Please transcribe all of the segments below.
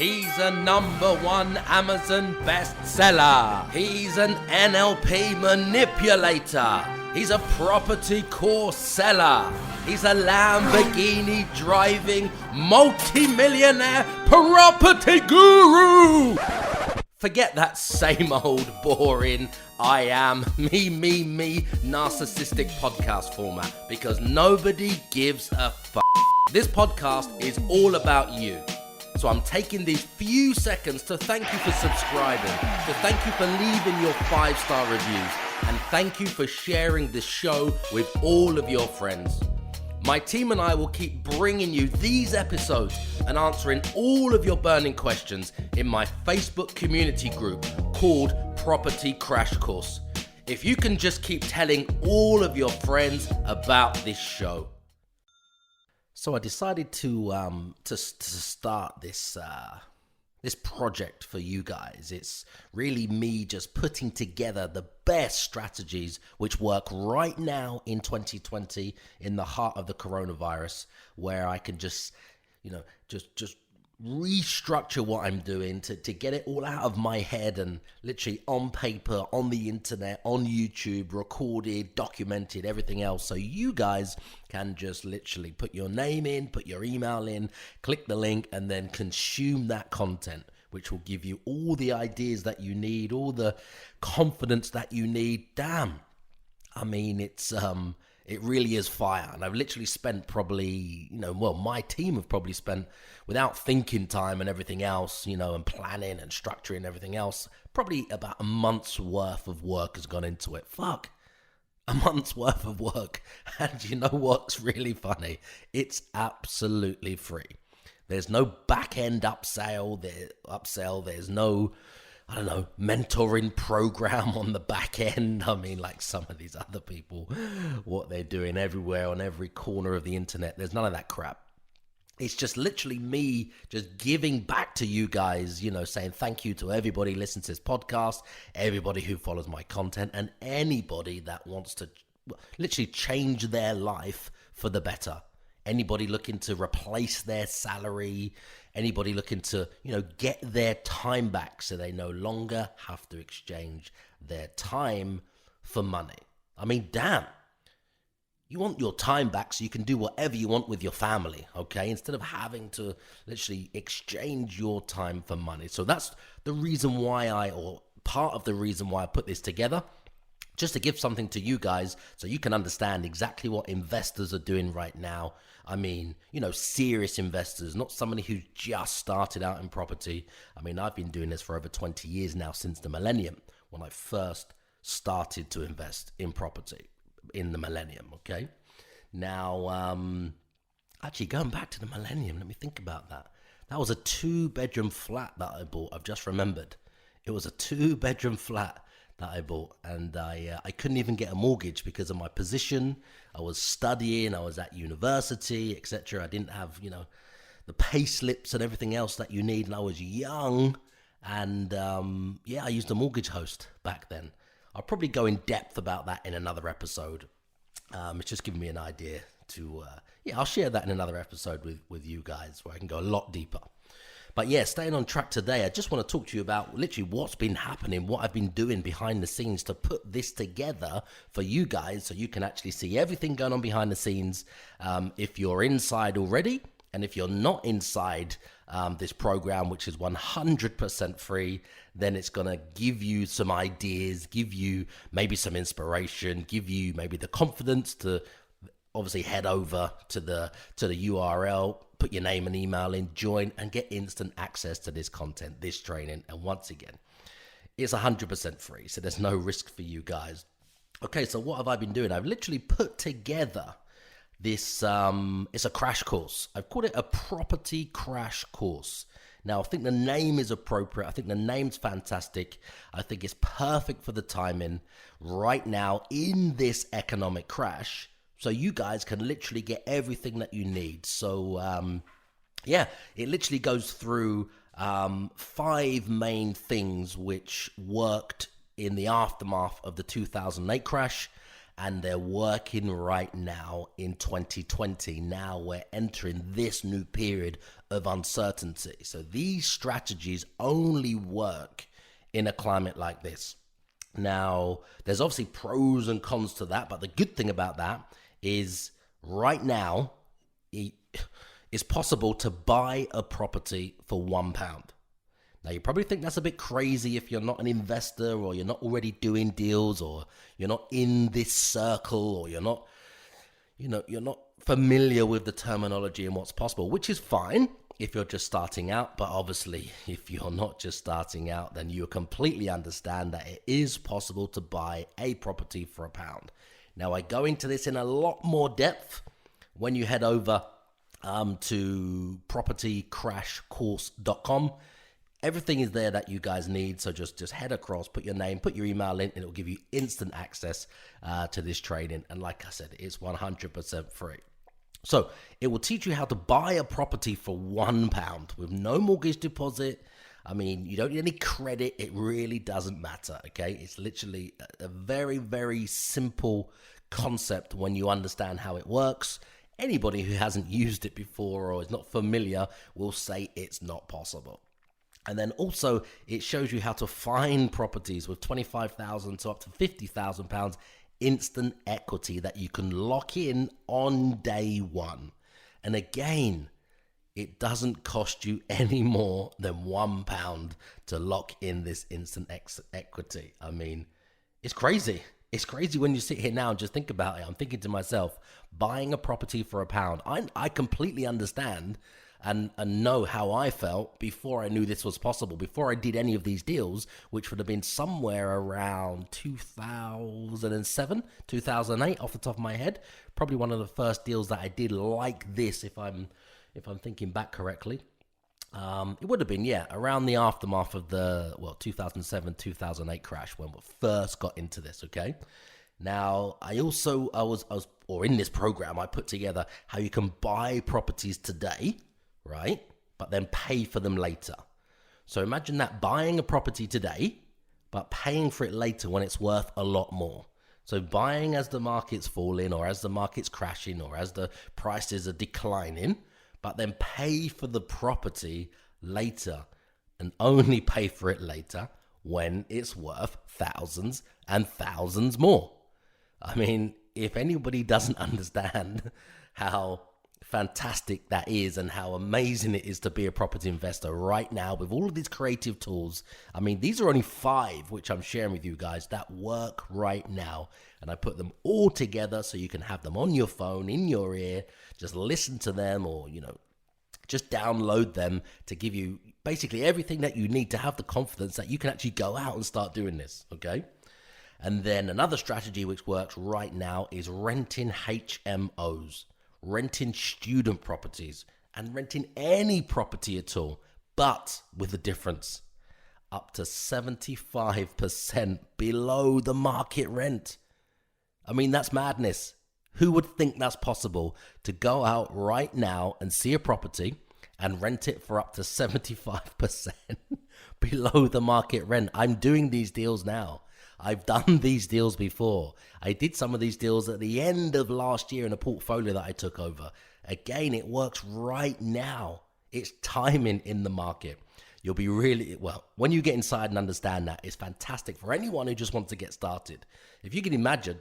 He's a #1 Amazon bestseller. He's an NLP manipulator. He's a property course seller. He's a Lamborghini driving multi-millionaire property guru. Forget that same old boring I am me narcissistic podcast format, because nobody gives a fuck. This podcast is all about you. So I'm taking these few seconds to thank you for subscribing, to thank you for leaving your 5-star reviews, and thank you for sharing this show with all of your friends. My team and I will keep bringing you these episodes and answering all of your burning questions in my Facebook community group called Property Crash Course. If you can just keep telling all of your friends about this show. So I decided to start this project for you guys. It's really me just putting together the best strategies which work right now in 2020 in the heart of the coronavirus, where I can just restructure what I'm doing to get it all out of my head and literally on paper, on the internet, on YouTube, recorded, documented, everything else. So you guys can just literally put your name in, put your email in, click the link, and then consume that content, which will give you all the ideas that you need, all the confidence that you need. Damn. I mean, it really is fire. And I've literally spent probably, my team have probably spent, without thinking time and everything else, and planning and structuring everything else, probably about a month's worth of work has gone into it. Fuck. A month's worth of work. And you know what's really funny? It's absolutely free. There's no back-end upsell. There's no, mentoring program on the back end. I mean, like some of these other people, what they're doing everywhere on every corner of the internet. There's none of that crap. It's just literally me just giving back to you guys, saying thank you to everybody who listens to this podcast, everybody who follows my content, and anybody that wants to literally change their life for the better. Anybody looking to replace their salary, anybody looking to, get their time back so they no longer have to exchange their time for money. I mean, damn. You want your time back so you can do whatever you want with your family, okay? Instead of having to literally exchange your time for money. So that's the reason why part of the reason why I put this together. Just to give something to you guys so you can understand exactly what investors are doing right now. I mean, serious investors, not somebody who just started out in property. I mean, I've been doing this for over 20 years now, since the millennium, when I first started to invest in property in the millennium, okay? Now, actually going back to the millennium, let me think about that. That was a 2-bedroom flat that I bought. I've just remembered. It was a 2-bedroom flat that I bought, and I couldn't even get a mortgage because of my position. I was studying, I was at university, etc. I didn't have, the pay slips and everything else that you need, and I was young, and I used a mortgage host back then. I'll probably go in depth about that in another episode. It's just giving me an idea to, I'll share that in another episode with you guys where I can go a lot deeper. But yeah, staying on track today, I just want to talk to you about literally what's been happening, what I've been doing behind the scenes to put this together for you guys so you can actually see everything going on behind the scenes. If you're inside already, and if you're not inside this program, which is 100% free, then it's going to give you some ideas, give you maybe some inspiration, give you maybe the confidence to obviously head over to the URL, put your name and email in, join, and get instant access to this content, this training. And once again, it's 100% free, so there's no risk for you guys. Okay, so what have I been doing? I've literally put together this, it's a crash course. I've called it a property crash course. Now, I think the name is appropriate. I think the name's fantastic. I think it's perfect for the timing right now in this economic crash. So you guys can literally get everything that you need. So, it literally goes through 5 main things which worked in the aftermath of the 2008 crash and they're working right now in 2020. Now we're entering this new period of uncertainty. So these strategies only work in a climate like this. Now, there's obviously pros and cons to that, but the good thing about that is right now, it's possible to buy a property for £1. Now, you probably think that's a bit crazy if you're not an investor, or you're not already doing deals, or you're not in this circle, or you're not familiar with the terminology and what's possible, which is fine if you're just starting out. But obviously, if you're not just starting out, then you completely understand that it is possible to buy a property for £1. Now, I go into this in a lot more depth when you head over to propertycrashcourse.com. Everything is there that you guys need. So just head across, put your name, put your email in, and it'll give you instant access to this training. And like I said, it's 100% free. So it will teach you how to buy a property for £1 with no mortgage deposit. I mean, you don't need any credit. It really doesn't matter, okay? It's literally a very, very simple concept when you understand how it works. Anybody who hasn't used it before or is not familiar will say it's not possible. And then also it shows you how to find properties with £25,000 to up to £50,000 instant equity that you can lock in on day one. And again, it doesn't cost you any more than £1 to lock in this instant equity. I mean, it's crazy. It's crazy when you sit here now and just think about it. I'm thinking to myself, buying a property for £1. I completely understand and know how I felt before I knew this was possible, before I did any of these deals, which would have been somewhere around 2007, 2008 off the top of my head. Probably one of the first deals that I did like this, if I'm thinking back correctly. It would have been, around the aftermath of the 2007, 2008 crash when we first got into this, okay? Now, I was in this program, I put together how you can buy properties today, right? But then pay for them later. So imagine that, buying a property today, but paying for it later when it's worth a lot more. So buying as the market's falling, or as the market's crashing, or as the prices are declining, but then pay for the property later, and only pay for it later when it's worth thousands and thousands more. I mean, if anybody doesn't understand how fantastic that is and how amazing it is to be a property investor right now with all of these creative tools. I mean, these are only 5 which I'm sharing with you guys that work right now, and I put them all together so you can have them on your phone, in your ear, just listen to them, or just download them to give you basically everything that you need to have the confidence that you can actually go out and start doing this, okay? And then another strategy which works right now is renting HMOs. Renting student properties, and renting any property at all, but with a difference, up to 75% below the market rent. I mean, that's madness. Who would think that's possible, to go out right now and see a property and rent it for up to 75% below the market rent? I'm doing these deals now. I've done these deals before. I did some of these deals at the end of last year in a portfolio that I took over. Again, it works right now. It's timing in the market. You'll be when you get inside and understand that, it's fantastic for anyone who just wants to get started. If you can imagine,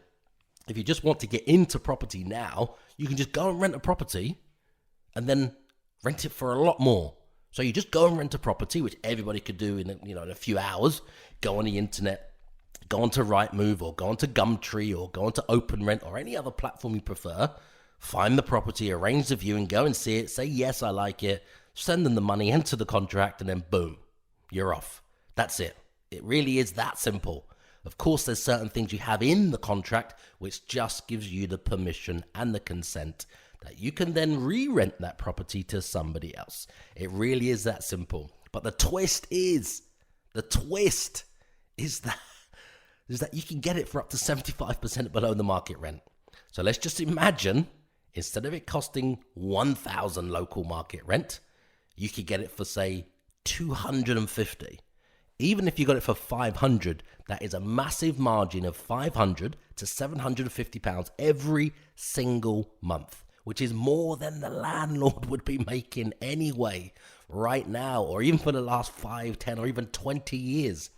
if you just want to get into property now, you can just go and rent a property and then rent it for a lot more. So you just go and rent a property, which everybody could do in a few hours. Go on the internet, go onto Rightmove, or go onto Gumtree, or go onto OpenRent, or any other platform you prefer. Find the property, arrange the viewing, go and see it, say, yes, I like it, send them the money, enter the contract, and then boom, you're off. That's it. It really is that simple. Of course, there's certain things you have in the contract which just gives you the permission and the consent that you can then re-rent that property to somebody else. It really is that simple. But the twist is that you can get it for up to 75% below the market rent. So let's just imagine, instead of it costing 1,000 local market rent, you could get it for, say, 250. Even if you got it for 500, that is a massive margin of 500 to £750 every single month, which is more than the landlord would be making anyway right now, or even for the last 5, 10, or even 20 years.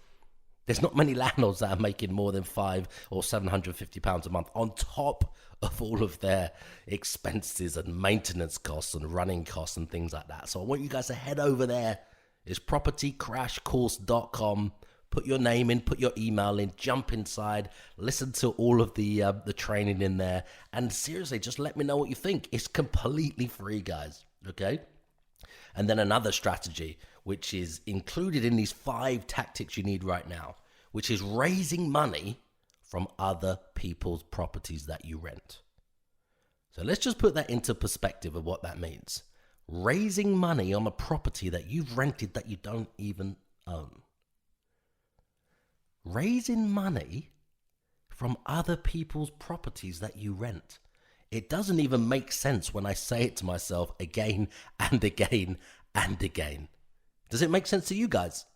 There's not many landlords that are making more than £500 or £750 a month on top of all of their expenses and maintenance costs and running costs and things like that. So I want you guys to head over there. It's propertycrashcourse.com. Put your name in, put your email in, jump inside, listen to all of the training in there, and seriously, just let me know what you think. It's completely free, guys, okay? And then another strategy, which is included in these 5 tactics you need right now, which is raising money from other people's properties that you rent. So let's just put that into perspective of what that means. Raising money on a property that you've rented that you don't even own. Raising money from other people's properties that you rent. It doesn't even make sense when I say it to myself again and again and again. Does it make sense to you guys?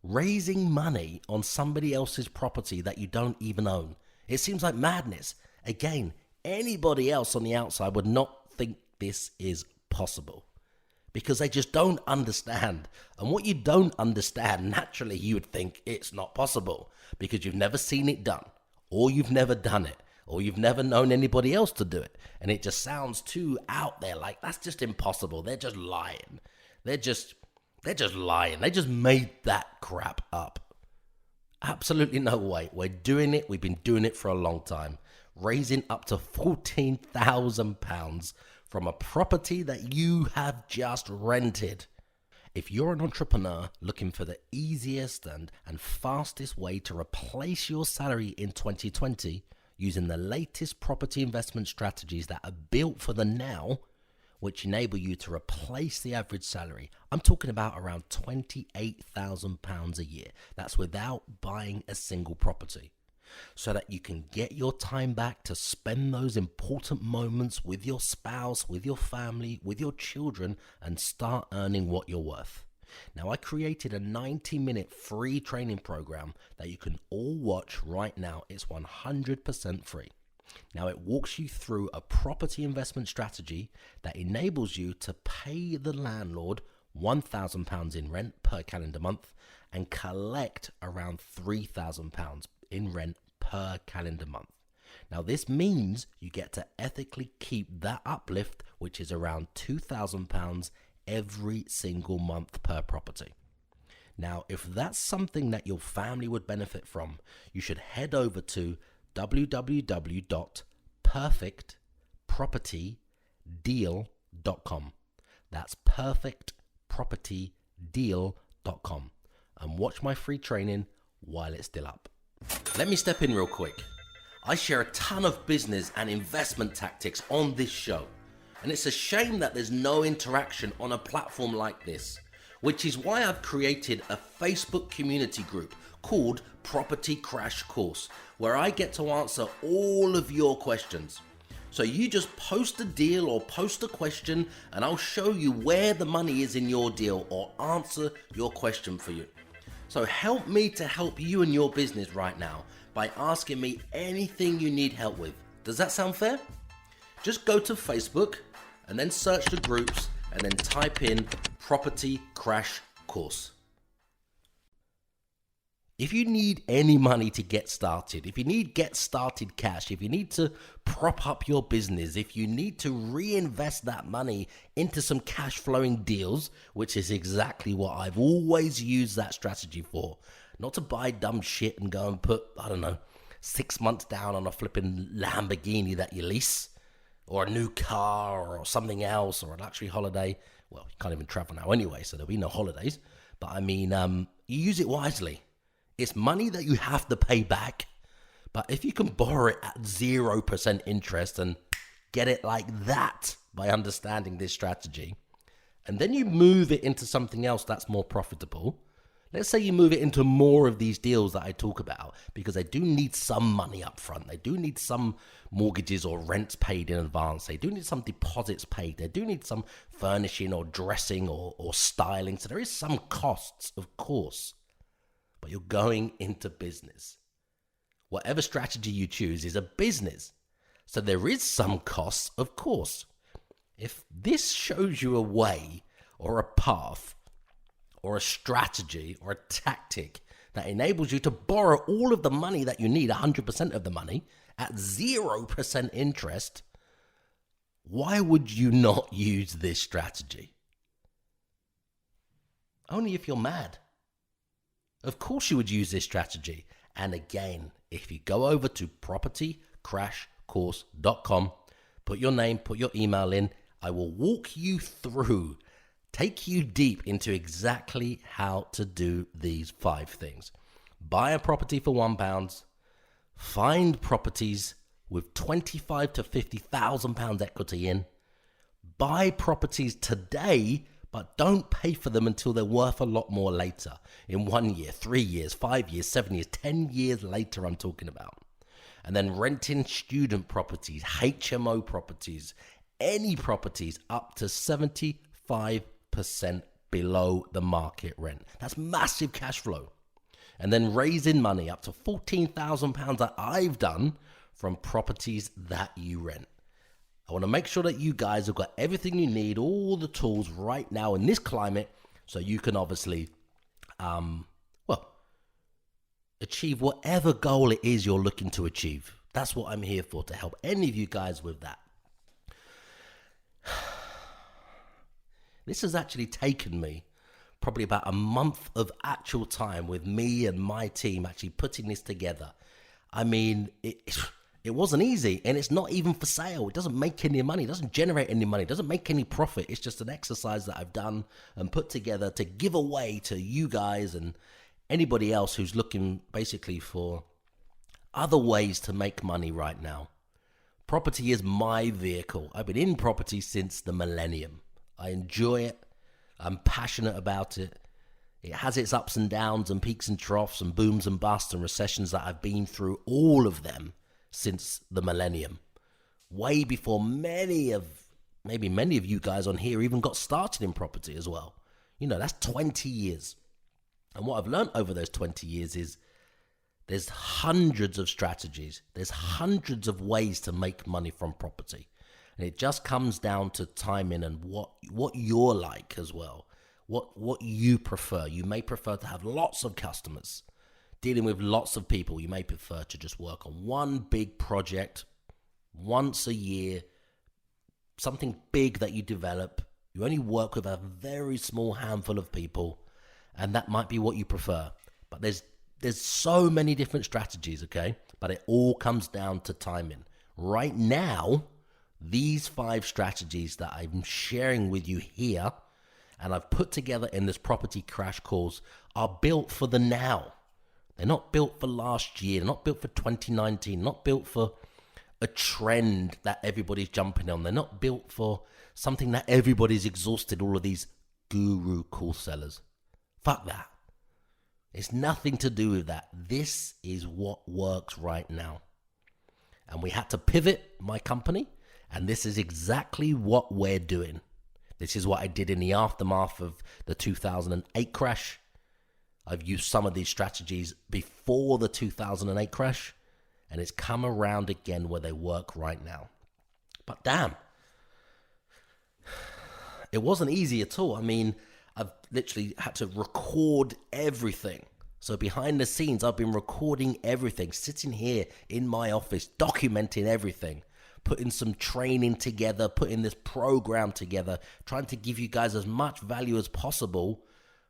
Raising money on somebody else's property that you don't even own. It seems like madness. Again, anybody else on the outside would not think this is possible, because they just don't understand. And what you don't understand, naturally you would think it's not possible because you've never seen it done, or you've never done it, or you've never known anybody else to do it. And it just sounds too out there, like that's just impossible. They're just lying. They're just lying. They just made that crap up. Absolutely no way. We're doing it. We've been doing it for a long time. Raising up to £14,000 from a property that you have just rented. If you're an entrepreneur looking for the easiest and fastest way to replace your salary in 2020 using the latest property investment strategies that are built for the now, which enable you to replace the average salary, I'm talking about around £28,000 a year. That's without buying a single property. So that you can get your time back to spend those important moments with your spouse, with your family, with your children, and start earning what you're worth. Now, I created a 90-minute free training program that you can all watch right now. It's 100% free. Now, it walks you through a property investment strategy that enables you to pay the landlord £1,000 in rent per calendar month and collect around £3,000 in rent per calendar month. Now, this means you get to ethically keep that uplift, which is around £2,000 every single month per property. Now, if that's something that your family would benefit from, you should head over to www.perfectpropertydeal.com. That's perfectpropertydeal.com, and watch my free training while it's still up. Let me step in real quick. I share a ton of business and investment tactics on this show, and it's a shame that there's no interaction on a platform like this, which is why I've created a Facebook community group called Property Crash Course, where I get to answer all of your questions. So you just post a deal or post a question, and I'll show you where the money is in your deal or answer your question for you. So help me to help you in your business right now by asking me anything you need help with. Does that sound fair? Just go to Facebook and then search the groups and then type in Property Crash Course. If you need any money to get started, if you need get started cash, if you need to prop up your business, if you need to reinvest that money into some cash flowing deals, which is exactly what I've always used that strategy for, not to buy dumb shit and go and put, 6 months down on a flipping Lamborghini that you lease, or a new car or something else, or a luxury holiday. Well, you can't even travel now anyway, so there'll be no holidays. But I mean, you use it wisely. It's money that you have to pay back. But if you can borrow it at 0% interest and get it like that by understanding this strategy, and then you move it into something else that's more profitable, let's say you move it into more of these deals that I talk about, because they do need some money up front. They do need some mortgages or rents paid in advance. They do need some deposits paid. They do need some furnishing or dressing or styling. So there is some costs, of course. But you're going into business. Whatever strategy you choose is a business. So there is some costs, of course. If this shows you a way or a path or a strategy or a tactic that enables you to borrow all of the money that you need, 100% of the money, at 0% interest, why would you not use this strategy? Only if you're mad. Of course you would use this strategy. And again, if you go over to propertycrashcourse.com, put your name, put your email in, I will walk you through, take you deep into exactly how to do these 5 things. Buy a property for £1, find properties with 25 to 50,000 pounds equity in, buy properties today, but don't pay for them until they're worth a lot more later. In 1 year, 3 years, 5 years, 7 years, 10 years later, I'm talking about. And then renting student properties, HMO properties, any properties up to 75% below the market rent. That's massive cash flow. And then raising money up to £14,000 that I've done from properties that you rent. I want to make sure that you guys have got everything you need, all the tools right now in this climate, so you can obviously, achieve whatever goal it is you're looking to achieve. That's what I'm here for, to help any of you guys with that. This has actually taken me probably about a month of actual time with me and my team actually putting this together. I mean, it wasn't easy, and it's not even for sale. It doesn't make any money. It doesn't generate any money. It doesn't make any profit. It's just an exercise that I've done and put together to give away to you guys and anybody else who's looking basically for other ways to make money right now. Property is my vehicle. I've been in property since the millennium. I enjoy it. I'm passionate about it. It has its ups and downs and peaks and troughs and booms and busts and recessions that I've been through, all of them since the millennium. Way before many of you guys on here even got started in property as well. You know, that's 20 years. And what I've learned over those 20 years is there's hundreds of strategies. There's hundreds of ways to make money from property. And it just comes down to timing and what you're like as well. What you prefer. You may prefer to have lots of customers, dealing with lots of people. You may prefer to just work on one big project once a year, something big that you develop. You only work with a very small handful of people, and that might be what you prefer. But there's so many different strategies, okay? But it all comes down to timing. Right now, these 5 strategies that I'm sharing with you here, and I've put together in this property crash course, are built for the now. They're not built for last year. They're not built for 2019. Not built for a trend that everybody's jumping on. They're not built for something that everybody's exhausted, all of these guru course sellers. Fuck that. It's nothing to do with that. This is what works right now. And we had to pivot my company, and this is exactly what we're doing. This is what I did in the aftermath of the 2008 crash. I've used some of these strategies before the 2008 crash, and it's come around again where they work right now. But damn, it wasn't easy at all. I mean, I've literally had to record everything. So behind the scenes, I've been recording everything, sitting here in my office, documenting everything, putting some training together, putting this program together, trying to give you guys as much value as possible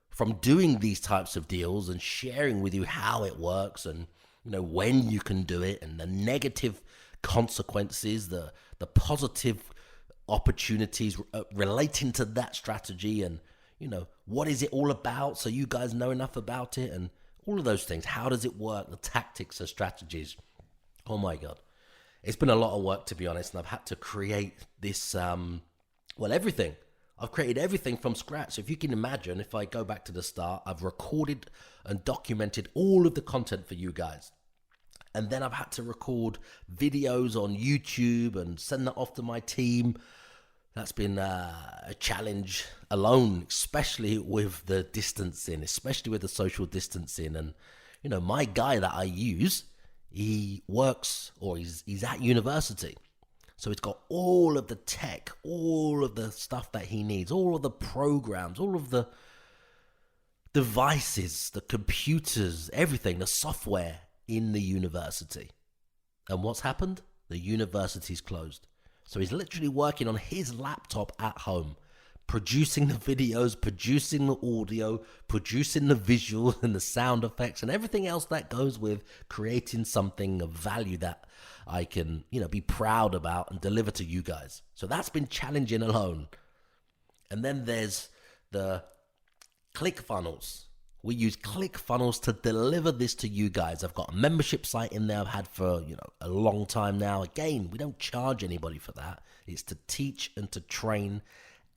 from doing these types of deals and sharing with you how it works and, you know, when you can do it and the negative consequences, the positive opportunities relating to that strategy and, you know, what is it all about so you guys know enough about it and all of those things. How does it work? The tactics and strategies. Oh my God. It's been a lot of work, to be honest, and I've had to create this, everything. I've created everything from scratch. So if you can imagine, if I go back to the start, I've recorded and documented all of the content for you guys. And then I've had to record videos on YouTube and send that off to my team. That's been a challenge alone, especially with the distancing, especially with the social distancing. And, you know, my guy that I use, he works or he's at university. So he's got all of the tech, all of the stuff that he needs, all of the programs, all of the devices, the computers, everything, the software in the university. And what's happened? The university's closed. So he's literally working on his laptop at home, producing the videos, producing the audio, producing the visuals and the sound effects and everything else that goes with creating something of value that I can, be proud about and deliver to you guys. So that's been challenging alone. And then there's the ClickFunnels. We use ClickFunnels to deliver this to you guys. I've got a membership site in there I've had for, a long time now. Again, we don't charge anybody for that. It's to teach and to train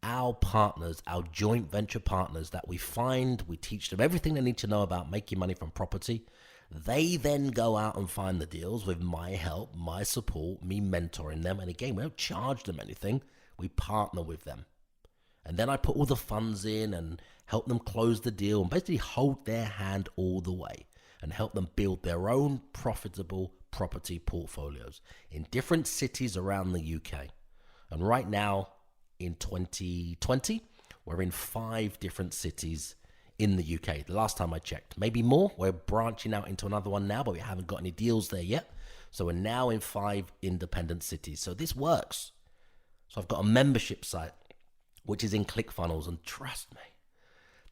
our partners, our joint venture partners that we find. We teach them everything they need to know about making money from property. They then go out and find the deals with my help, my support, me mentoring them. And again, we don't charge them anything. We partner with them. And then I put all the funds in and help them close the deal and basically hold their hand all the way and help them build their own profitable property portfolios in different cities around the UK. And right now in 2020, we're in 5 different cities in the UK. The last time I checked, maybe more. We're branching out into another one now, but we haven't got any deals there yet. So we're now in 5 independent cities. So this works. So I've got a membership site, which is in ClickFunnels, and trust me,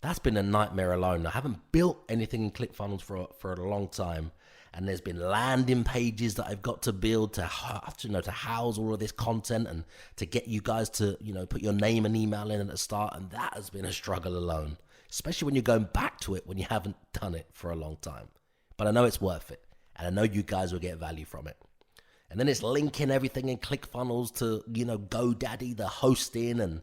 that's been a nightmare alone. I haven't built anything in ClickFunnels for a long time, and there's been landing pages that I've got to build to house all of this content and to get you guys to put your name and email in at the start, and that has been a struggle alone, especially when you're going back to it when you haven't done it for a long time. But I know it's worth it, and I know you guys will get value from it. And then it's linking everything in ClickFunnels to GoDaddy, the hosting, and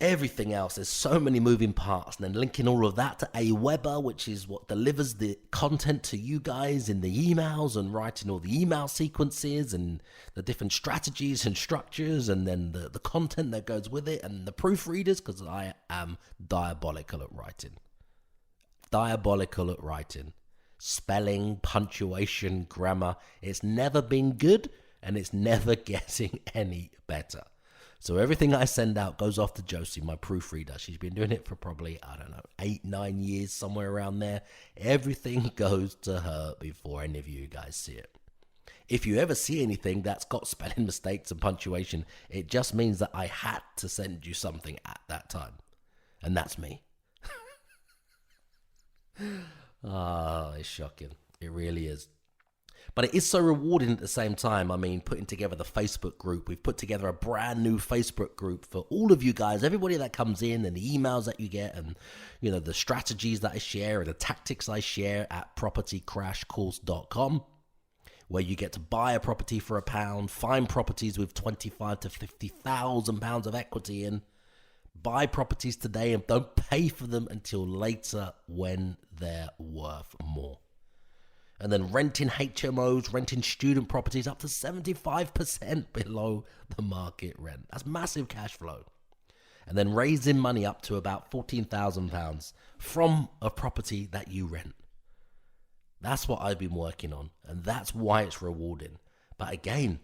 everything else. There's so many moving parts, and then linking all of that to Aweber, which is what delivers the content to you guys in the emails, and writing all the email sequences and the different strategies and structures, and then the content that goes with it, and the proofreaders, because I am diabolical at writing. Spelling, punctuation, grammar. It's never been good, and it's never getting any better. So everything I send out goes off to Josie, my proofreader. She's been doing it for probably, 8-9 years, somewhere around there. Everything goes to her before any of you guys see it. If you ever see anything that's got spelling mistakes and punctuation, it just means that I had to send you something at that time. And that's me. It's shocking. It really is. But it is so rewarding at the same time. I mean, putting together the Facebook group. We've put together a brand new Facebook group for all of you guys, everybody that comes in, and the emails that you get, and the strategies that I share and the tactics I share at propertycrashcourse.com, where you get to buy a property for £1, find properties with 25 to 50,000 pounds of equity in, buy properties today and don't pay for them until later when they're worth more. And then renting HMOs, renting student properties up to 75% below the market rent. That's massive cash flow. And then raising money up to about £14,000 from a property that you rent. That's what I've been working on, and that's why it's rewarding. But again,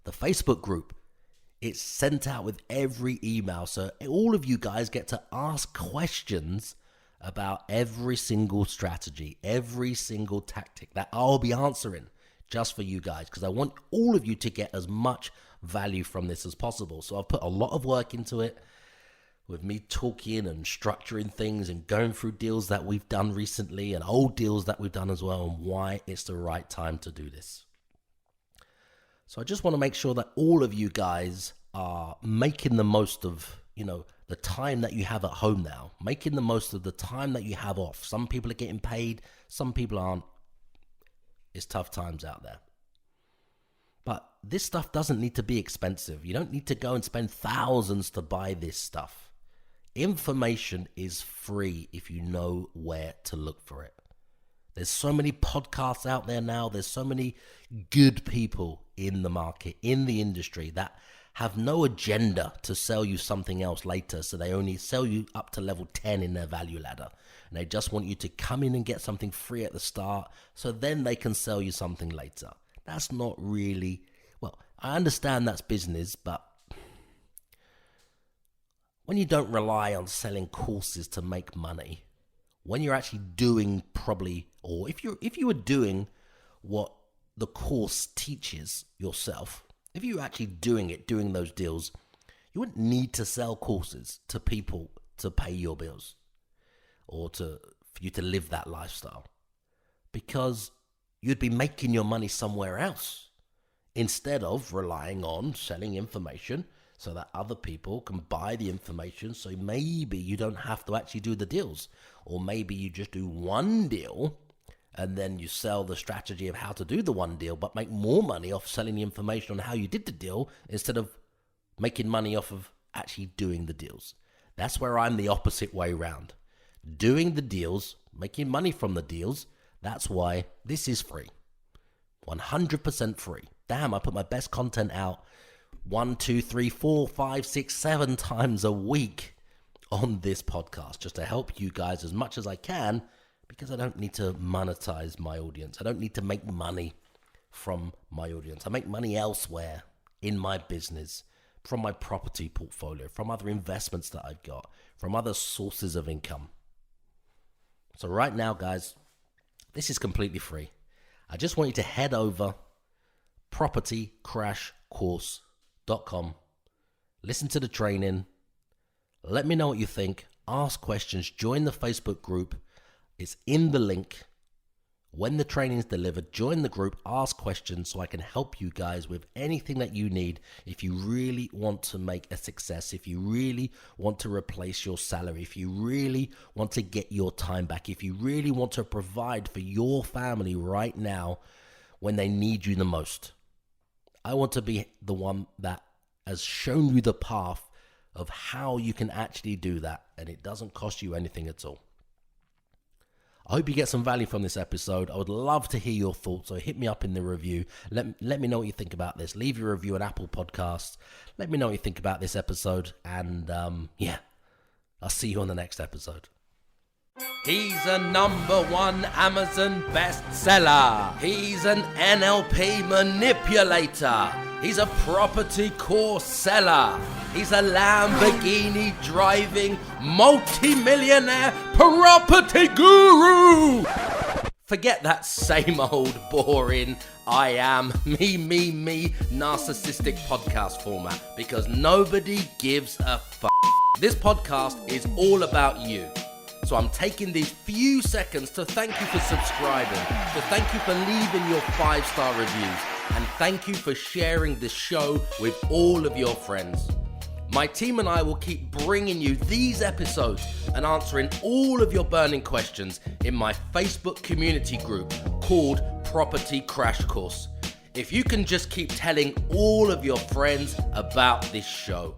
the Facebook group, it's sent out with every email. So all of you guys get to ask questions about every single strategy, every single tactic that I'll be answering just for you guys, because I want all of you to get as much value from this as possible. So I've put a lot of work into it, with me talking and structuring things and going through deals that we've done recently and old deals that we've done as well, and why it's the right time to do this. So I just want to make sure that all of you guys are making the most of, the time that you have at home now, making the most of the time that you have off. Some people are getting paid, some people aren't. It's tough times out there. But this stuff doesn't need to be expensive. You don't need to go and spend thousands to buy this stuff. Information is free if you know where to look for it. There's so many podcasts out there now. There's so many good people in the market, in the industry, that have no agenda to sell you something else later, so they only sell you up to level 10 in their value ladder. And they just want you to come in and get something free at the start, so then they can sell you something later. That's not really, well, I understand that's business, but when you don't rely on selling courses to make money, when you're actually doing probably, or if you were doing what the course teaches yourself, if you're actually doing those deals, you wouldn't need to sell courses to people to pay your bills or for you to live that lifestyle, because you'd be making your money somewhere else instead of relying on selling information so that other people can buy the information, so maybe you don't have to actually do the deals. Or maybe you just do one deal and then you sell the strategy of how to do the one deal, but make more money off selling the information on how you did the deal instead of making money off of actually doing the deals. That's where I'm the opposite way round. Doing the deals, making money from the deals, that's why this is free. 100% free. Damn, I put my best content out 1, 2, 3, 4, 5, 6, 7 times a week on this podcast, just to help you guys as much as I can, because I don't need to monetize my audience. I don't need to make money from my audience. I make money elsewhere in my business, from my property portfolio, from other investments that I've got, from other sources of income. So right now, guys, this is completely free. I just want you to head over propertycrashcourse.com, listen to the training, let me know what you think, ask questions, join the Facebook group. It's in the link. When the training is delivered, join the group, ask questions so I can help you guys with anything that you need. If you really want to make a success, if you really want to replace your salary, if you really want to get your time back, if you really want to provide for your family right now when they need you the most. I want to be the one that has shown you the path of how you can actually do that, and it doesn't cost you anything at all. I hope you get some value from this episode. I would love to hear your thoughts, so hit me up in the review. Let me know what you think about this. Leave your review on Apple Podcasts. Let me know what you think about this episode, and I'll see you on the next episode. He's a #1 Amazon bestseller. He's an NLP manipulator. He's a property course seller. He's a Lamborghini driving multi-millionaire property guru. Forget that same old boring I am me narcissistic podcast format, because nobody gives a fuck. This podcast is all about you. So I'm taking these few seconds to thank you for subscribing, to thank you for leaving your 5-star reviews, and thank you for sharing this show with all of your friends. My team and I will keep bringing you these episodes and answering all of your burning questions in my Facebook community group called Property Crash Course. If you can just keep telling all of your friends about this show.